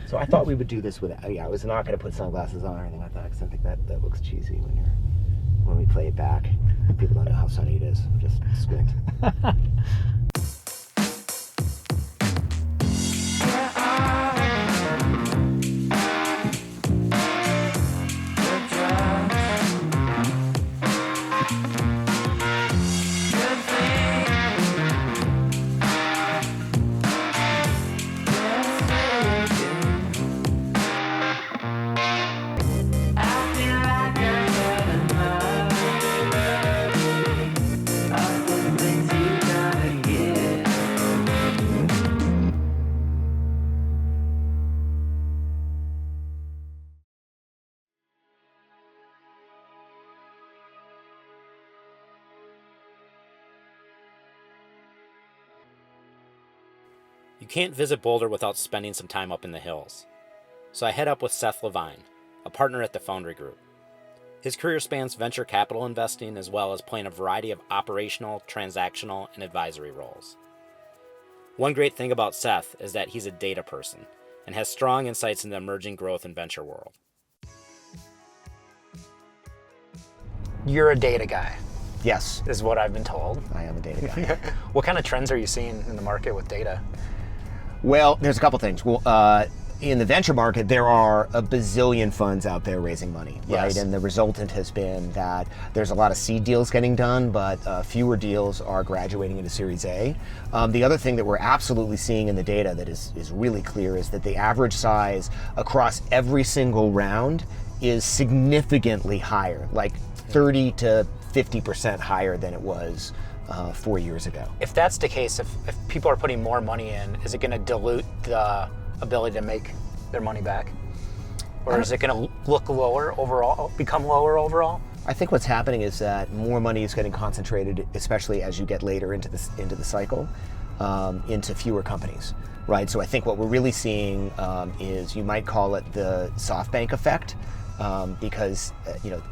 So I thought we would do this with, I was not going to put sunglasses on or anything like that, because I think that looks cheesy when we play it back. People don't know how sunny it is. Just squint. You can't visit Boulder without spending some time up in the hills. So I head up with Seth Levine, a partner at the Foundry Group. His career spans venture capital investing as well as playing a variety of operational, transactional, and advisory roles. One great thing about Seth is that he's a data person and has strong insights in the emerging growth and venture world. You're a data guy, Yes, is what I've been told. I am a data guy. What kind of trends are you seeing in the market with data? Well, there's a couple things. Well, in the venture market, there are a bazillion funds out there raising money, right? Yes. And the resultant has been that there's a lot of seed deals getting done, but fewer deals are graduating into Series A. The other thing that we're absolutely seeing in the data that is really clear is that the average size across every single round is significantly higher, like 30 to 50% higher than it was 4 years ago. If that's the case, if people are putting more money in, is it going to dilute the ability to make their money back? Or is it going to look lower overall, become lower overall? I think what's happening is that more money is getting concentrated, especially as you get later into the cycle, into fewer companies, right? So I think what we're really seeing is, you might call it the SoftBank effect, because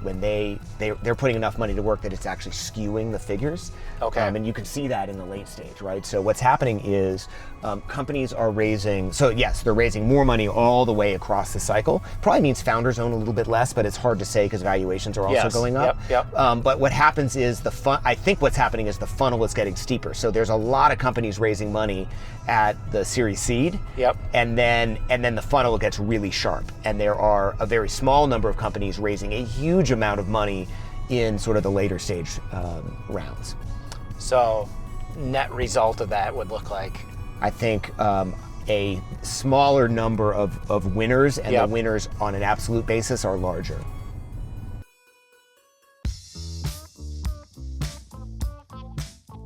when they're putting enough money to work that it's actually skewing the figures. Okay. And you can see that in the late stage, right? So what's happening is companies are raising, so yes, they're raising more money all the way across the cycle. Probably means founders own a little bit less, but it's hard to say because valuations are also going up. Yep. But what happens is I think what's happening is the funnel is getting steeper. So there's a lot of companies raising money at the Series Seed. Yep. And then the funnel gets really sharp. And there are a very small number of companies raising a huge amount of money in sort of the later stage rounds. So net result of that would look like? I think a smaller number of winners, and Yep. the winners on an absolute basis are larger.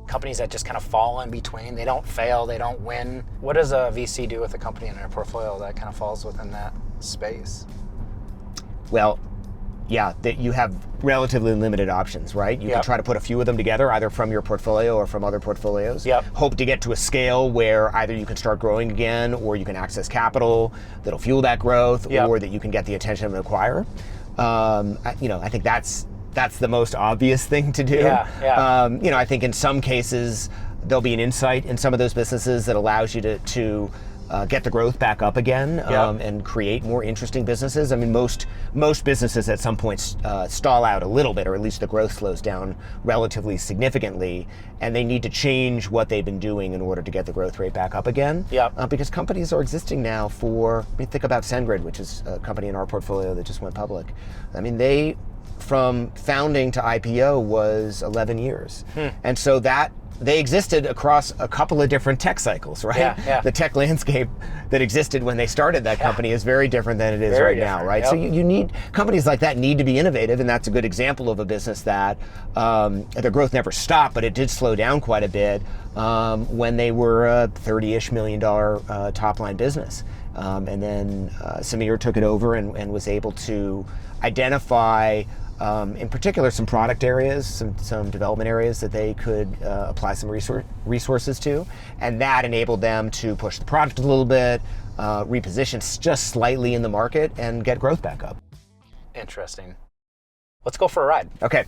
Companies that just kind of fall in between, they don't fail, they don't win. What does a VC do with a company in their portfolio that kind of falls within that space? Well, yeah, that you have relatively limited options, right? You Yep. can try to put a few of them together, either from your portfolio or from other portfolios. Yep. Hope to get to a scale where either you can start growing again, or you can access capital that'll fuel that growth, Yep. or that you can get the attention of an acquirer. I think that's the most obvious thing to do. Yeah. I think in some cases there'll be an insight in some of those businesses that allows you to get the growth back up again, Yep. and create more interesting businesses. I mean, most businesses at some point stall out a little bit, or at least the growth slows down relatively significantly, and they need to change what they've been doing in order to get the growth rate back up again. Yep. Because companies are existing now think about SendGrid, which is a company in our portfolio that just went public. I mean, they, from founding to IPO, was 11 years. And so that they existed across a couple of different tech cycles, right? Yeah. The tech landscape that existed when they started that company is very different than it is Very right now, different, right? yep. So you need, companies like that need to be innovative, and that's a good example of a business that their growth never stopped, but it did slow down quite a bit when they were a $30-ish million top line business. And then Samir took it over and was able to identify, in particular, some product areas, some development areas that they could apply some resources to, and that enabled them to push the product a little bit, reposition just slightly in the market, and get growth back up. Interesting. Let's go for a ride. Okay.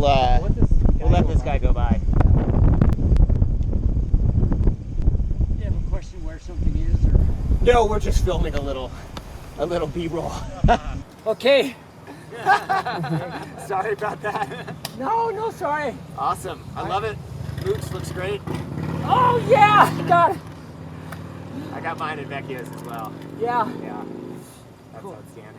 let this guy go by. Do you have a question where something is, or? No, we're just filming a little B-roll. Okay. Sorry about that. No, sorry. Awesome. I love it. Moots looks great. Oh yeah, God. I got mine at Vecchio's as well. Yeah. Yeah. That's Cool. outstanding.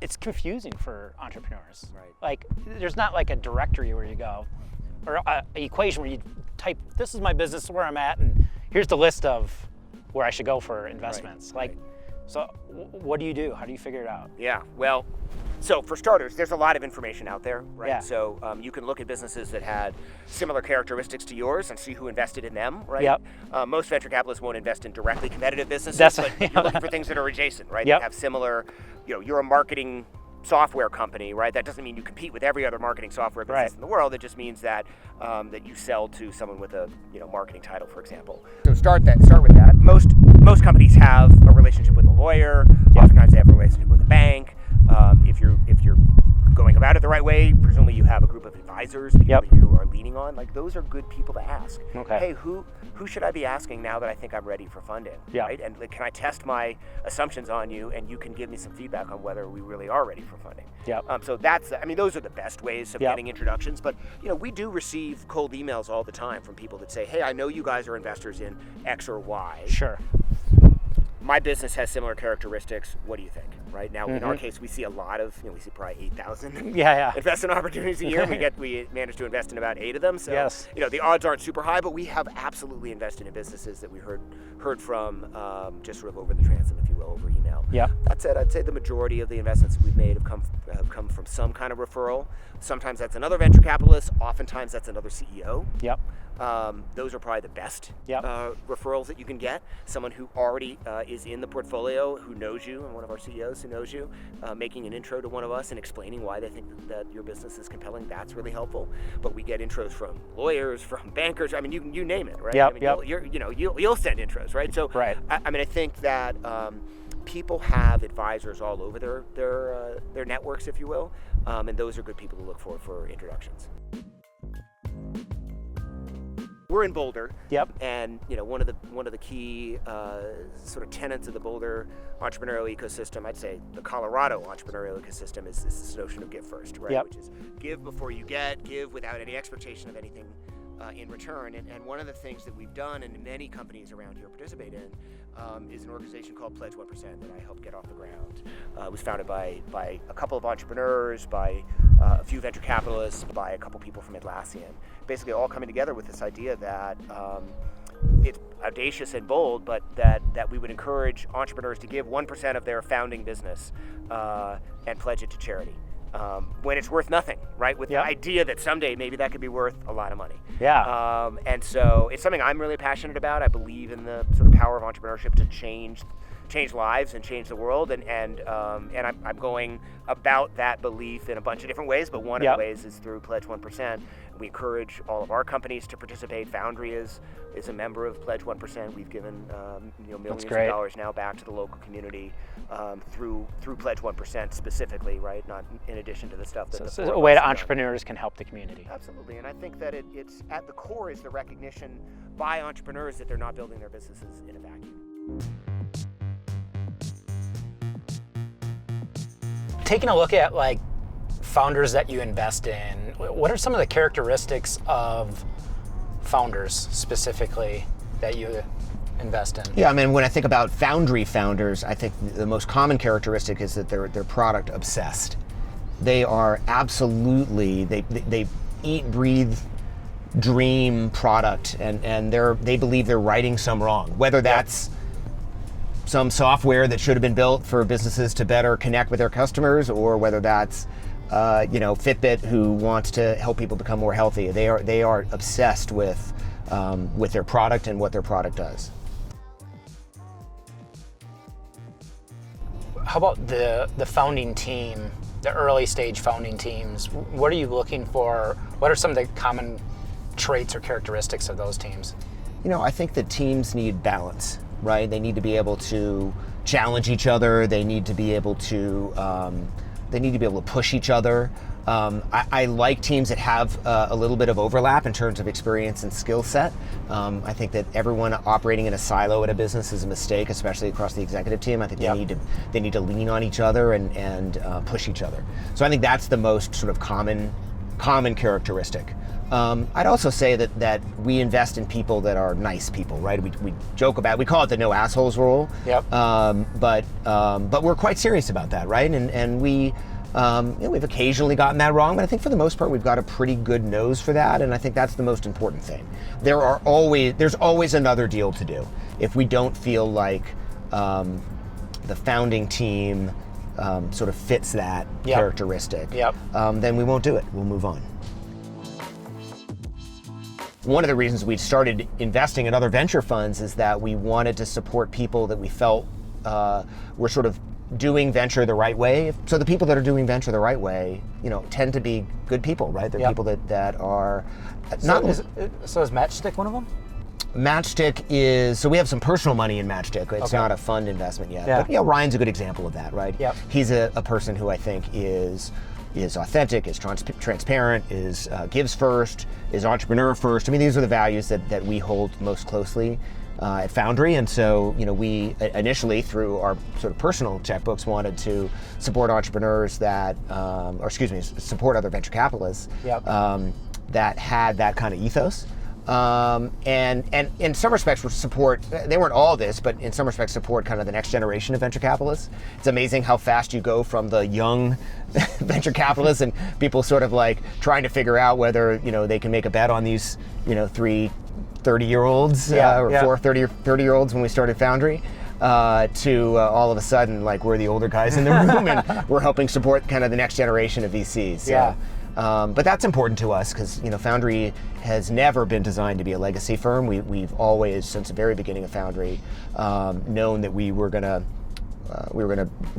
It's confusing for entrepreneurs. Right. Like, there's not like a directory where you go, or a equation where you type, this is my business, where I'm at, and here's the list of where I should go for investments. Right. So what do you do? How do you figure it out? Yeah, well, so for starters, there's a lot of information out there, right? Yeah. So you can look at businesses that had similar characteristics to yours and see who invested in them, right? Yep. Most venture capitalists won't invest in directly competitive businesses, That's- but you're looking for things that are adjacent, right? Yep. That have similar, you're a marketing software company, right? That doesn't mean you compete with every other marketing software business Right. in the world. It just means that that you sell to someone with a marketing title, for example. So start with that. Most companies have a relationship with a lawyer. Yep. Oftentimes they have a relationship with a bank. If you're going about it the right way, presumably you have a group of advisors, people Yep. that you are leaning on. Like, those are good people to ask. Okay. Hey, who should I be asking now that I think I'm ready for funding? Yeah. Right? And like, can I test my assumptions on you, and you can give me some feedback on whether we really are ready for funding? Yep. So those are the best ways of Yep. getting introductions. But we do receive cold emails all the time from people that say, hey, I know you guys are investors in X or Y. Sure. My business has similar characteristics. What do you think? Right now, in our Mm-hmm. case, we see a lot of, we see probably 8,000 Yeah. investment opportunities a year. We manage to invest in about 8 of them. So, Yes. the odds aren't super high, but we have absolutely invested in businesses that we heard from just sort of over the transom, if you will, over email. Yep. That said, I'd say the majority of the investments we've made have come from some kind of referral. Sometimes that's another venture capitalist. Oftentimes that's another CEO. Yep. Those are probably the best Yep. referrals that you can get. Someone who already is in the portfolio, who knows you, and one of our CEOs who knows you, making an intro to one of us and explaining why they think that your business is compelling. That's really helpful. But we get intros from lawyers, from bankers. I mean, you name it, right? Yep, I mean, yep. you'll send intros, right? So Right. I think that people have advisors all over their networks, if you will, and those are good people to look for introductions. We're in Boulder. Yep. And one of the key sort of tenets of the Boulder entrepreneurial ecosystem, I'd say the Colorado entrepreneurial ecosystem, is this notion of give first, right? Yep. Which is give before you get, give without any expectation of anything in return. And one of the things that we've done, and many companies around here participate in, is an organization called Pledge 1% that I helped get off the ground. It was founded by a couple of entrepreneurs, by a few venture capitalists, by a couple people from Atlassian, basically all coming together with this idea that it's audacious and bold, but that we would encourage entrepreneurs to give 1% of their founding business and pledge it to charity. When it's worth nothing, right? With Yep. the idea that someday maybe that could be worth a lot of money. Yeah. And so it's something I'm really passionate about. I believe in the sort of power of entrepreneurship to change lives and change the world. And I'm going about that belief in a bunch of different ways, but one Yep. of the ways is through Pledge 1%. We encourage all of our companies to participate. Foundry is a member of Pledge 1%. We've given millions of great. dollars now back to the local community through Pledge 1% specifically, right? Not in addition to the stuff that So the it's four of a way us that have done. entrepreneurs can help the community. Absolutely, and I think that it's at the core is the recognition by entrepreneurs that they're not building their businesses in a vacuum. Taking a look at like founders that you invest in, what are some of the characteristics of founders specifically that you invest in? Yeah, I mean, when I think about Foundry founders, I think the most common characteristic is that they're product obsessed. They are absolutely, they eat, breathe, dream product, and they believe they're righting some wrong, whether that's some software that should have been built for businesses to better connect with their customers, or whether that's Fitbit, who wants to help people become more healthy. They are obsessed with their product and what their product does. How about the founding team, the early stage founding teams? What are you looking for? What are some of the common traits or characteristics of those teams? I think that teams need balance, right? They need to be able to challenge each other. They need to be able to push each other. I like teams that have a little bit of overlap in terms of experience and skill set. I think that everyone operating in a silo at a business is a mistake, especially across the executive team. I think they need to lean on each other and push each other. So I think that's the most sort of common characteristic. I'd also say that we invest in people that are nice people, right? We joke about, we call it the no assholes rule. Yep. But we're quite serious about that, right? And we've occasionally gotten that wrong, but I think for the most part we've got a pretty good nose for that, and I think that's the most important thing. There's always another deal to do. If we don't feel like the founding team sort of fits that characteristic, then we won't do it. We'll move on. One of the reasons we started investing in other venture funds is that we wanted to support people that we felt were sort of doing venture the right way. So the people that are doing venture the right way, tend to be good people, right? They're people that are not. So is Matchstick one of them? Matchstick is, so we have some personal money in Matchstick. It's not a fund investment yet. But Ryan's a good example of that, right? Yep. He's a person who I think is authentic, is transparent, gives first, is entrepreneur first. I mean, these are the values that we hold most closely at Foundry, and so we initially, through our sort of personal checkbooks, wanted to support entrepreneurs support other venture capitalists that had that kind of ethos. And in some respects support, they weren't all this, but in some respects support kind of the next generation of venture capitalists. It's amazing how fast you go from the young venture capitalists and people sort of like trying to figure out whether, they can make a bet on these, 3 30-year-olds or 4 30-year-olds when we started Foundry, to all of a sudden, like, we're the older guys in the room and we're helping support kind of the next generation of VCs. So. But that's important to us because Foundry has never been designed to be a legacy firm. We've always, since the very beginning of Foundry, known that we were gonna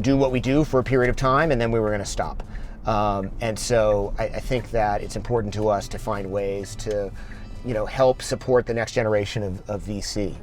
do what we do for a period of time and then we were gonna stop. And so I think that it's important to us to find ways to help support the next generation of VC.